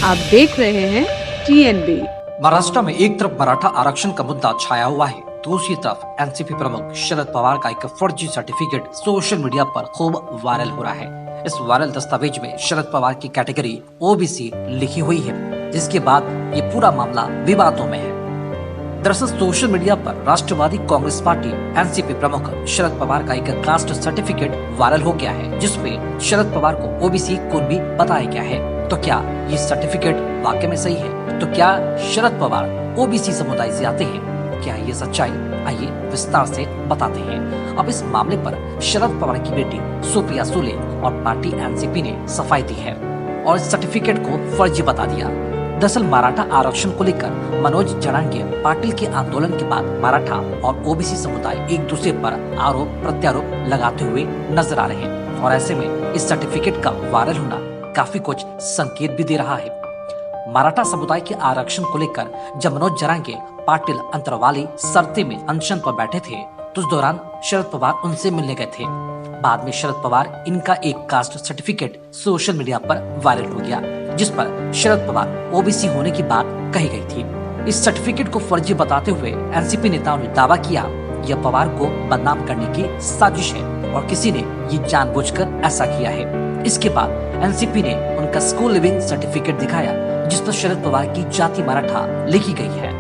आप देख रहे हैं TNB। महाराष्ट्र में एक तरफ मराठा आरक्षण का मुद्दा छाया हुआ है, दूसरी तरफ एनसीपी प्रमुख शरद पवार का एक फर्जी सर्टिफिकेट सोशल मीडिया पर खूब वायरल हो रहा है। इस वायरल दस्तावेज में शरद पवार की कैटेगरी ओबीसी लिखी हुई है, जिसके बाद ये पूरा मामला विवादों में है। दरअसल सोशल मीडिया पर राष्ट्रवादी कांग्रेस पार्टी एनसीपी प्रमुख शरद पवार का एक कास्ट सर्टिफिकेट वायरल हो गया है, जिसमें शरद पवार को ओबीसी कुणबी बताया गया है। तो क्या ये सर्टिफिकेट वाकई में सही है? तो क्या शरद पवार ओबीसी समुदाय से आते हैं? क्या ये सच्चाई? आइए विस्तार से बताते हैं। अब इस मामले पर शरद पवार की बेटी सुप्रिया सुले और पार्टी एनसीपी ने सफाई दी है और इस सर्टिफिकेट को फर्जी बता दिया। दरअसल मराठा आरक्षण को लेकर मनोज जरांगे पाटिल के आंदोलन के बाद मराठा और ओबीसी समुदाय एक दूसरे पर आरोप प्रत्यारोप लगाते हुए नजर आ रहे हैं और ऐसे में इस सर्टिफिकेट का वायरल होना काफी कुछ संकेत भी दे रहा है। मराठा समुदाय के आरक्षण को लेकर जब मनोज जरांगे पाटिल अंतरवाली सरते में अनशन पर बैठे थे, तो उस दौरान शरद पवार उनसे मिलने गए थे। बाद में शरद पवार इनका एक कास्ट सर्टिफिकेट सोशल मीडिया पर वायरल हो गया, जिस पर शरद पवार ओबीसी होने की बात कही गई थी। इस सर्टिफिकेट को फर्जी बताते हुए एनसीपी नेताओं ने दावा किया यह पवार को बदनाम करने की साजिश है और किसी ने ये जानबूझकर ऐसा किया है। इसके बाद एनसीपी ने उनका स्कूल लिविंग सर्टिफिकेट दिखाया, जिस पर शरद पवार की जाति मराठा लिखी गई है।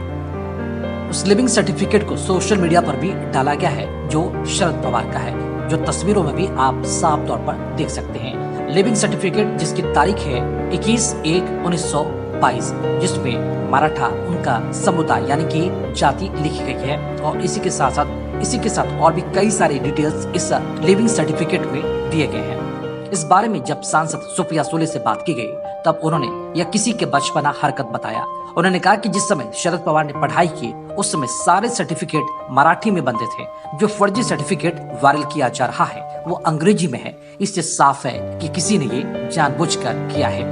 उस लिविंग सर्टिफिकेट को सोशल मीडिया पर भी डाला गया है, जो शरद पवार का है, जो तस्वीरों में भी आप साफ तौर पर देख सकते हैं। लिविंग सर्टिफिकेट जिसकी तारीख है 21/1/1922, जिसमें मराठा उनका समुदाय यानी कि जाति लिखी गई है और इसी के साथ और भी कई सारे डिटेल्स इस लिविंग सर्टिफिकेट में दिए गए हैं। इस बारे में जब सांसद सुप्रिया सुले से बात की गई, तब उन्होंने यह किसी के बचपना हरकत बताया। उन्होंने कहा कि जिस समय शरद पवार ने पढ़ाई की, उस समय सारे सर्टिफिकेट मराठी में बनते थे। जो फर्जी सर्टिफिकेट वायरल किया जा रहा है वो अंग्रेजी में है। इससे साफ है कि किसी ने ये जानबूझकर किया है।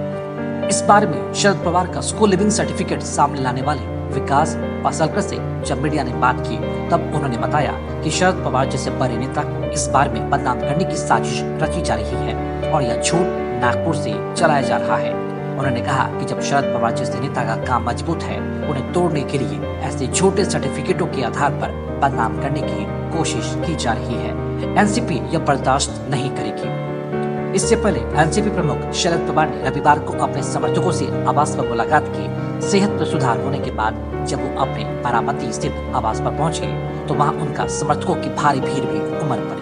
इस बारे में शरद पवार का स्कूल लिविंग सर्टिफिकेट सामने लाने वाले विकास पासलकर से जब मीडिया ने बात की, तब उन्होंने बताया कि शरद पवार जैसे बड़े नेता इस बार में बदनाम करने की साजिश रची जा रही है और यह झूठ नागपुर से चलाया जा रहा है। उन्होंने कहा कि जब शरद पवार जैसे नेता का काम मजबूत है, उन्हें तोड़ने के लिए ऐसे झूठे सर्टिफिकेटों के आधार पर बदनाम करने की कोशिश की जा रही है। एनसीपी यह बर्दाश्त नहीं करेगी। इससे पहले एनसीपी प्रमुख शरद पवार ने रविवार को अपने समर्थकों से आवास पर मुलाकात की। सेहत में सुधार होने के बाद जब वो अपने बारामती स्थित आवास पर पहुंचे, तो वहां उनका समर्थकों की भारी भीड़ भी उमड़ पड़ी।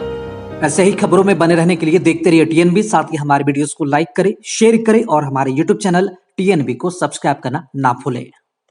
ऐसे ही खबरों में बने रहने के लिए देखते रहिए TNB। साथ ही हमारे वीडियोस को लाइक करें, शेयर करें और हमारे YouTube चैनल TNB को सब्सक्राइब करना ना भूलें।